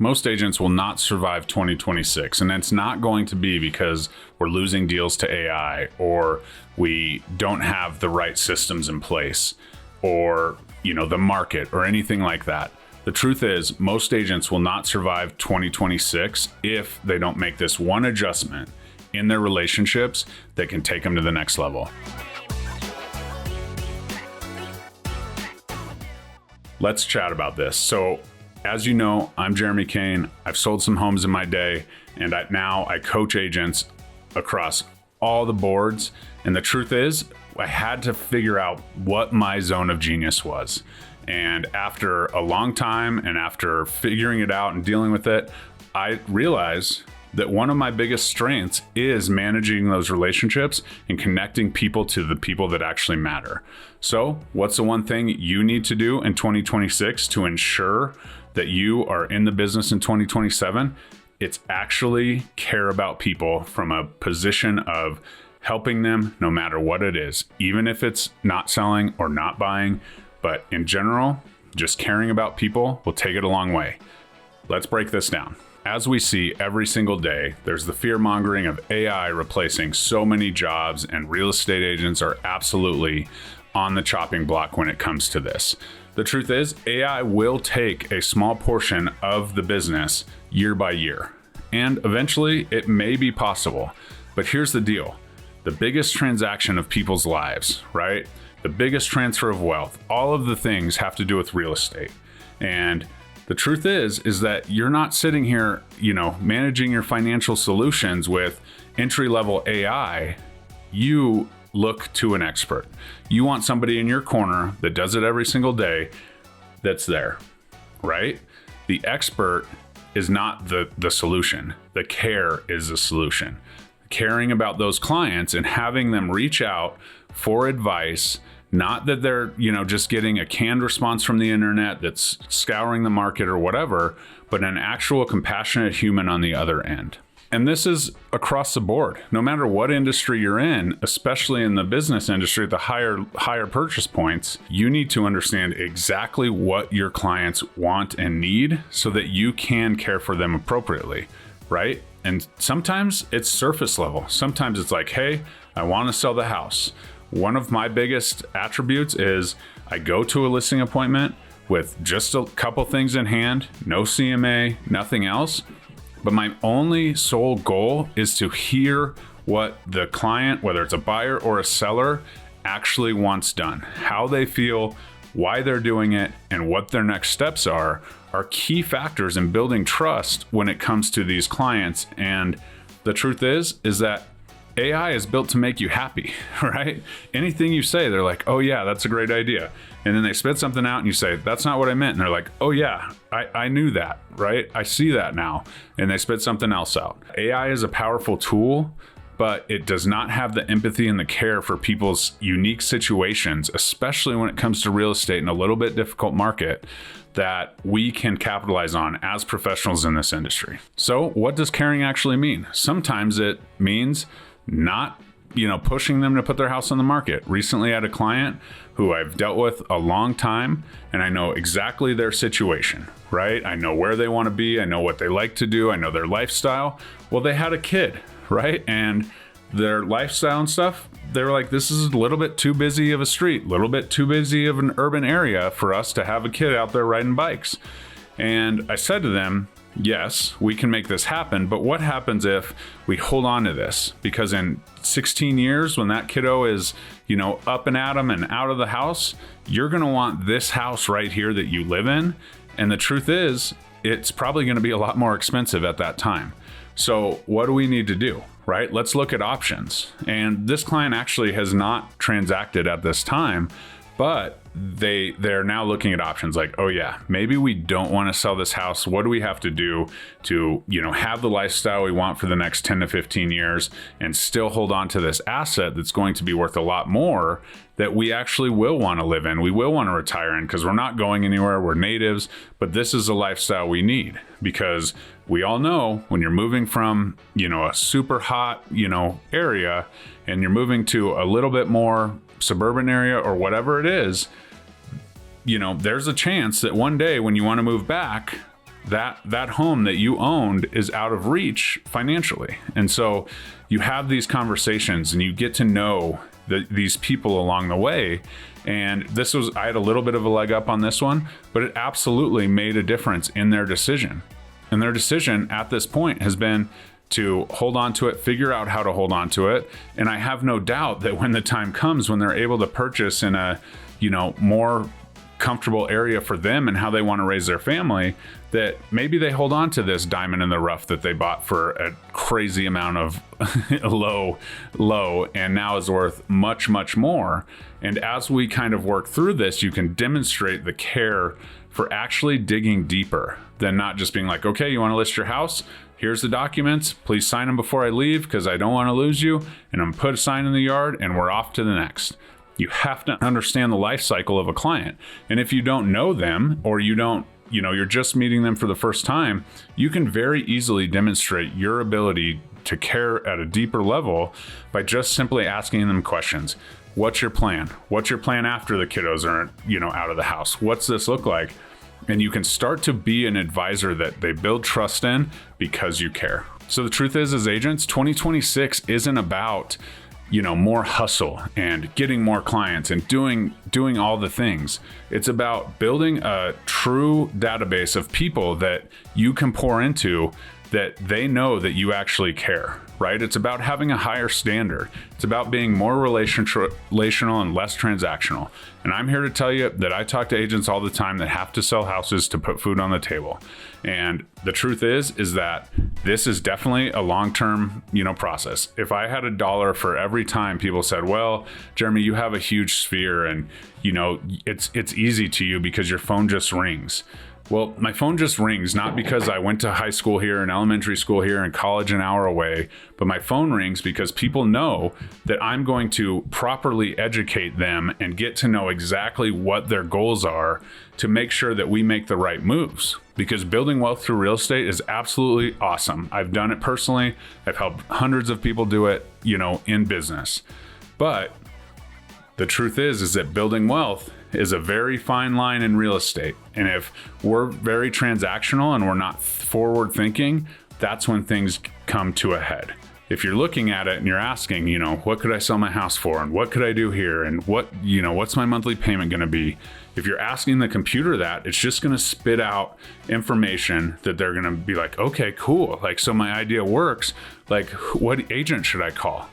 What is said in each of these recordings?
most agents will not survive 2026. And it's not going to be because we're losing deals to AI, or we don't have the right systems in place, or, the market or anything like that. The truth is, most agents will not survive 2026 if they don't make this one adjustment in their relationships that can take them to the next level. Let's chat about this. So, as you know, I'm Jeremy Kane. I've sold some homes in my day, and now I coach agents across all the boards. And the truth is, I had to figure out what my zone of genius was. And after a long time, and after figuring it out and dealing with it, I realized that one of my biggest strengths is managing those relationships and connecting people to the people that actually matter. So what's the one thing you need to do in 2026 to ensure that you are in the business in 2027? It's actually care about people from a position of helping them no matter what it is, even if it's not selling or not buying. But in general, just caring about people will take it a long way. Let's break this down. As we see every single day, there's the fear mongering of AI replacing so many jobs, and real estate agents are absolutely on the chopping block when it comes to this. The truth is, AI will take a small portion of the business year by year, and eventually it may be possible. But here's the deal. The biggest transaction of people's lives, right? The biggest transfer of wealth, all of the things have to do with real estate. And the truth is that you're not sitting here, managing your financial solutions with entry-level AI. You look to an expert. You want somebody in your corner that does it every single day that's there, right? The expert is not the solution. The care is the solution. Caring about those clients and having them reach out for advice. Not that they're, just getting a canned response from the internet that's scouring the market or whatever, but an actual compassionate human on the other end. And this is across the board. No matter what industry you're in, especially in the business industry at the higher purchase points, you need to understand exactly what your clients want and need so that you can care for them appropriately, right? And sometimes it's surface level. Sometimes it's like, hey, I want to sell the house. One of my biggest attributes is I go to a listing appointment with just a couple things in hand, no CMA, nothing else. But my only sole goal is to hear what the client, whether it's a buyer or a seller, actually wants done. How they feel, why they're doing it, and what their next steps are key factors in building trust when it comes to these clients. And the truth is that AI is built to make you happy, right? Anything you say, they're like, oh yeah, that's a great idea. And then they spit something out and you say, that's not what I meant. And they're like, oh yeah, I knew that, right? I see that now. And they spit something else out. AI is a powerful tool, but it does not have the empathy and the care for people's unique situations, especially when it comes to real estate in a little bit difficult market that we can capitalize on as professionals in this industry. So what does caring actually mean? Sometimes it means not, pushing them to put their house on the market. Recently I had a client who I've dealt with a long time, and I know exactly their situation, right? I know where they want to be. I know what they like to do. I know their lifestyle. Well, they had a kid, right? And their lifestyle and stuff, they were like, this is a little bit too busy of a street, a little bit too busy of an urban area for us to have a kid out there riding bikes. And I said to them, yes, we can make this happen, but what happens if we hold on to this? Because in 16 years, when that kiddo is, up and at 'em and out of the house, you're going to want this house right here that you live in. And the truth is, it's probably going to be a lot more expensive at that time. So what do we need to do, right? Let's look at options. And this client actually has not transacted at this time, but they're now looking at options like, oh yeah, maybe we don't want to sell this house. What do we have to do to, have the lifestyle we want for the next 10 to 15 years and still hold on to this asset that's going to be worth a lot more that we actually will want to live in. We will want to retire in because we're not going anywhere. We're natives, but this is a lifestyle we need because we all know when you're moving from, a super hot, area and you're moving to a little bit more suburban area or whatever it is, there's a chance that one day when you want to move back, that home that you owned is out of reach financially. And so you have these conversations and you get to know these people along the way. And I had a little bit of a leg up on this one, but it absolutely made a difference in their decision. And their decision at this point has been to hold on to it, figure out how to hold on to it. And I have no doubt that when the time comes, when they're able to purchase in a, more comfortable area for them and how they want to raise their family, that maybe they hold on to this diamond in the rough that they bought for a crazy amount of low, and now is worth much, much more. And as we kind of work through this, you can demonstrate the care for actually digging deeper than not just being like, okay, you want to list your house? Here's the documents. Please sign them before I leave because I don't want to lose you. And I'm going to put a sign in the yard and we're off to the next. You have to understand the life cycle of a client. And if you don't know them, or you're just meeting them for the first time, you can very easily demonstrate your ability to care at a deeper level by just simply asking them questions. What's your plan? What's your plan after the kiddos are, out of the house? What's this look like? And you can start to be an advisor that they build trust in because you care. So the truth is, as agents, 2026 isn't about, more hustle and getting more clients and doing all the things. It's about building a true database of people that you can pour into, that they know that you actually care, right? It's about having a higher standard. It's about being more relational and less transactional. And I'm here to tell you that I talk to agents all the time that have to sell houses to put food on the table. And the truth is that this is definitely a long-term, process. If I had $1 for every time people said, well, Jeremy, you have a huge sphere and, it's easy to you because your phone just rings. Well, my phone just rings, not because I went to high school here and elementary school here and college an hour away, but my phone rings because people know that I'm going to properly educate them and get to know exactly what their goals are to make sure that we make the right moves. Because building wealth through real estate is absolutely awesome. I've done it personally. I've helped hundreds of people do it, in business. But the truth is that building wealth is a very fine line in real estate. And if we're very transactional and we're not forward thinking, that's when things come to a head. If you're looking at it and you're asking, what could I sell my house for? And what could I do here? And what's my monthly payment going to be? If you're asking the computer that, it's just going to spit out information that they're going to be like, okay, cool. Like, so my idea works. Like, what agent should I call?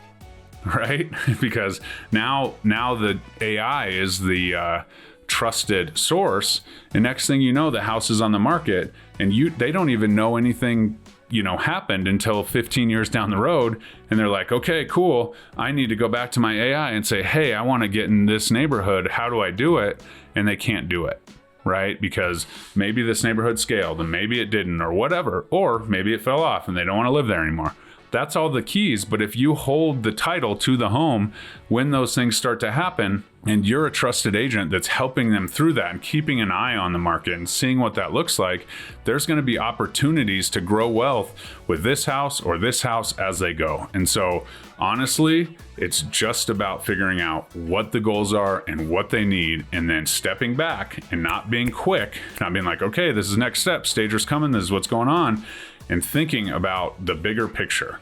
Right? Because now the AI is the trusted source, and next thing you know, the house is on the market, and they don't even know anything happened until 15 years down the road, and they're like, okay, cool, I need to go back to my AI and say, hey, I want to get in this neighborhood, how do I do it? And they can't do it, right? Because maybe this neighborhood scaled and maybe it didn't, or whatever, or maybe it fell off and they don't want to live there anymore. That's all the keys. But if you hold the title to the home when those things start to happen, and you're a trusted agent that's helping them through that and keeping an eye on the market and seeing what that looks like, there's going to be opportunities to grow wealth with this house or this house as they go. And so honestly, it's just about figuring out what the goals are and what they need, and then stepping back and not being quick, not being like, okay, this is next step, stager's coming, this is what's going on, and thinking about the bigger picture.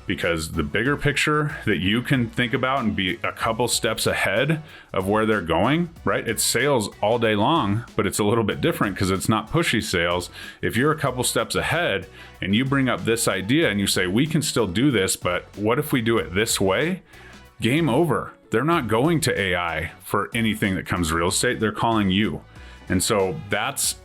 Because the bigger picture that you can think about and be a couple steps ahead of where they're going, right? It's sales all day long, but it's a little bit different because it's not pushy sales. If you're a couple steps ahead and you bring up this idea and you say, we can still do this, but what if we do it this way? Game over. They're not going to AI for anything that comes real estate. They're calling you. And so that's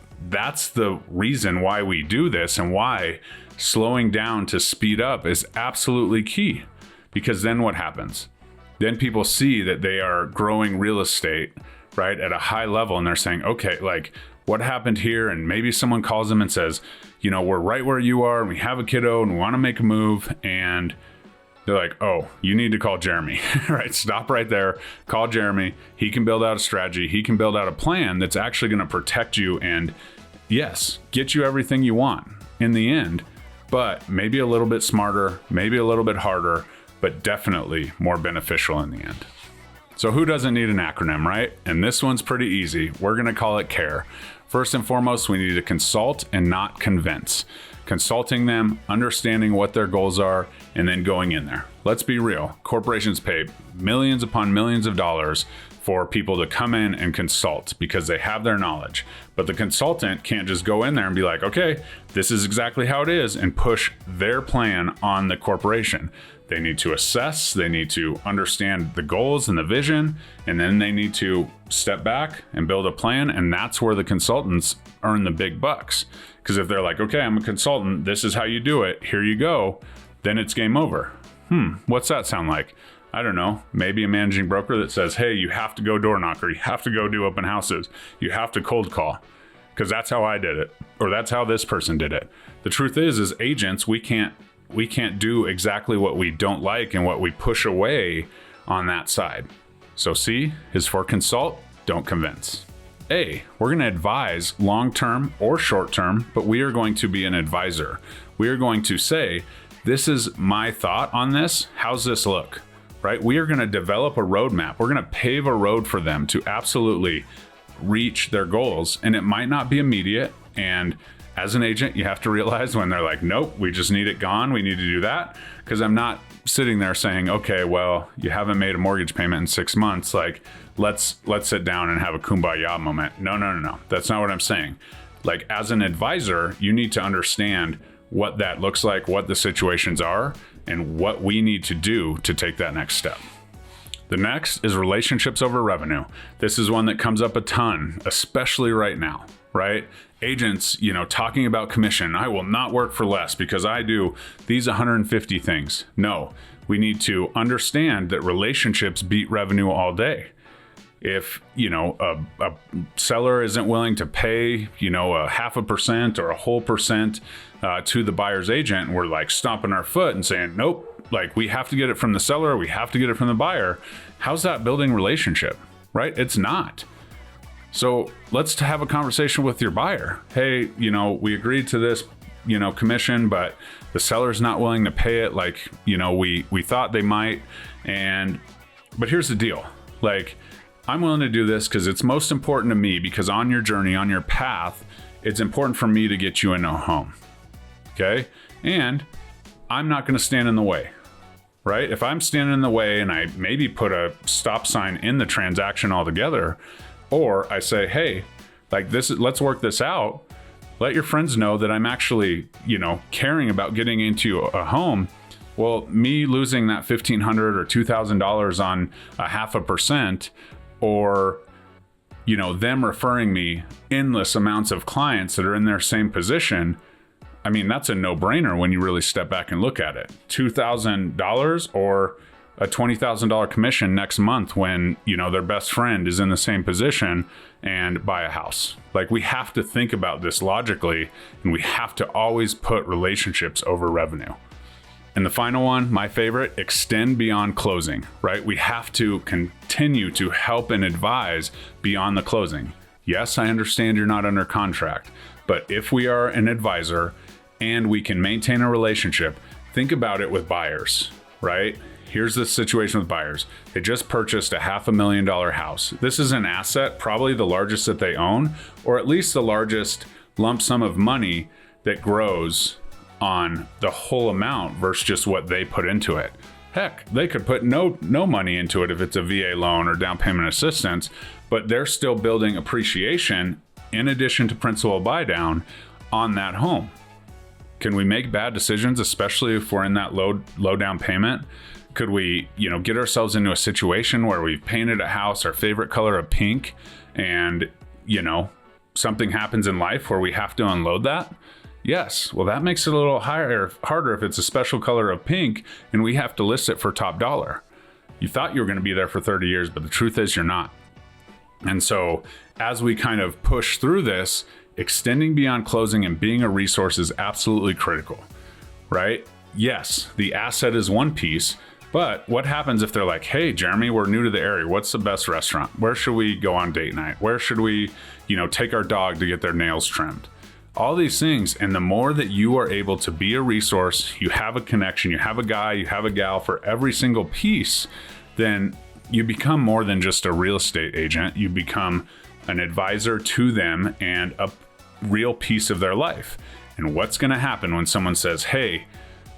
the reason why we do this, and why slowing down to speed up is absolutely key. Because then what happens? Then people see that they are growing real estate, right, at a high level, and they're saying, okay, like, what happened here? And maybe someone calls them and says, we're right where you are, and we have a kiddo, and we want to make a move, and they're like, oh, you need to call Jeremy, right? Stop right there. Call Jeremy. He can build out a strategy. He can build out a plan that's actually going to protect you and, yes, get you everything you want in the end, but maybe a little bit smarter, maybe a little bit harder, but definitely more beneficial in the end. So who doesn't need an acronym, right? And this one's pretty easy. We're going to call it CARE, First and foremost, we need to consult and not convince. Consulting them, understanding what their goals are, and then going in there. Let's be real. Corporations pay millions upon millions of dollars for people to come in and consult because they have their knowledge. But the consultant can't just go in there and be like, okay, this is exactly how it is, and push their plan on the corporation. They need to assess, they need to understand the goals and the vision, and then they need to step back and build a plan. And that's where the consultants earn the big bucks. Because if they're like, okay, I'm a consultant, this is how you do it, here you go, then it's game over. What's that sound like? I don't know, maybe a managing broker that says, hey, you have to go door knocker, you have to go do open houses, you have to cold call, because that's how I did it, or that's how this person did it. The truth is, as agents, we can't do exactly what we don't like and what we push away on that side. So C is for consult, don't convince. A, we're going to advise long-term or short-term, but we are going to be an advisor. We are going to say, this is my thought on this. How's this look? Right? We are going to develop a roadmap. We're going to pave a road for them to absolutely reach their goals. And it might not be immediate. And as an agent, you have to realize when they're like, nope, we just need it gone, we need to do that. Because I'm not sitting there saying, okay, well, you haven't made a mortgage payment in 6 months. Like, let's sit down and have a kumbaya moment. No. That's not what I'm saying. Like, as an advisor, you need to understand what that looks like, what the situations are, and what we need to do to take that next step. The next is relationships over revenue. This is one that comes up a ton, especially right now, right? Agents, talking about commission. I will not work for less because I do these 150 things. No, we need to understand that relationships beat revenue all day. If, a seller isn't willing to pay, a 0.5% or a whole percent to the buyer's agent, and we're like stomping our foot and saying, nope, like we have to get it from the seller, we have to get it from the buyer. How's that building relationship, right? It's not. So let's have a conversation with your buyer. Hey, we agreed to this, commission, but the seller's not willing to pay it like, we thought they might. But here's the deal. Like, I'm willing to do this because it's most important to me, because on your journey, on your path, it's important for me to get you into a home. Okay. And I'm not going to stand in the way, right? If I'm standing in the way and I maybe put a stop sign in the transaction altogether, or I say, hey, like this, let's work this out. Let your friends know that I'm actually, caring about getting into a home. Well, me losing that $1,500 or $2,000 on a 0.5%, or, them referring me endless amounts of clients that are in their same position. I mean, that's a no-brainer when you really step back and look at it. $2,000 or a $20,000 commission next month when, their best friend is in the same position and buy a house. Like, we have to think about this logically, and we have to always put relationships over revenue. And the final one, my favorite, extend beyond closing, right? We have to continue to help and advise beyond the closing. Yes, I understand you're not under contract, but if we are an advisor and we can maintain a relationship, think about it with buyers, right? Here's the situation with buyers. They just purchased a $500,000 house. This is an asset, probably the largest that they own, or at least the largest lump sum of money that grows on the whole amount versus just what they put into it. Heck, they could put no money into it if it's a VA loan or down payment assistance, but they're still building appreciation in addition to principal buy down on that home. Can we make bad decisions, especially if we're in that low down payment? Could we, get ourselves into a situation where we've painted a house our favorite color of pink and, something happens in life where we have to unload that? Yes. Well, that makes it a little harder if it's a special color of pink and we have to list it for top dollar. You thought you were going to be there for 30 years, but the truth is you're not. And so as we kind of push through this, extending beyond closing and being a resource is absolutely critical, right? Yes, the asset is one piece, but what happens if they're like, hey, Jeremy, we're new to the area. What's the best restaurant? Where should we go on date night? Where should we, take our dog to get their nails trimmed? All these things. And the more that you are able to be a resource, you have a connection, you have a guy, you have a gal for every single piece, then you become more than just a real estate agent. You become an advisor to them and a real piece of their life. And what's going to happen when someone says, hey,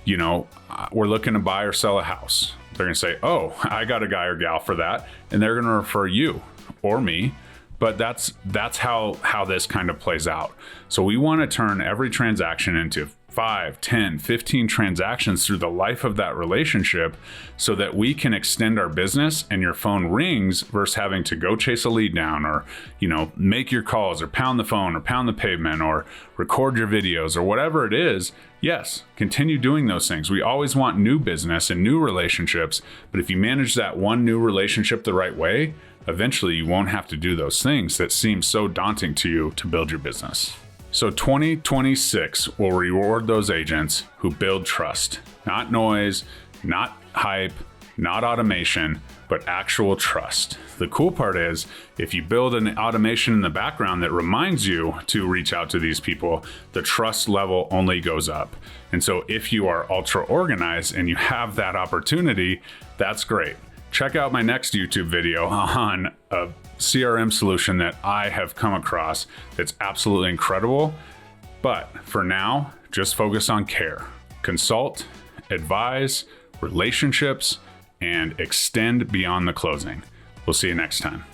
you know, we're looking to buy or sell a house? They're going to say, oh, I got a guy or gal for that. And they're going to refer you or me. But that's how this kind of plays out. So we want to turn every transaction into 5, 10, 15 transactions through the life of that relationship so that we can extend our business and your phone rings versus having to go chase a lead down or, you know, make your calls or pound the phone or pound the pavement or record your videos or whatever it is. Yes, continue doing those things. We always want new business and new relationships, but if you manage that one new relationship the right way, eventually you won't have to do those things that seem so daunting to you to build your business. So 2026 will reward those agents who build trust, not noise, not hype, not automation, but actual trust. The cool part is if you build an automation in the background that reminds you to reach out to these people, the trust level only goes up. And so if you are ultra organized and you have that opportunity, that's great. Check out my next YouTube video on a CRM solution that I have come across that's absolutely incredible. But for now, just focus on care, consult, advise, relationships, and extend beyond the closing. We'll see you next time.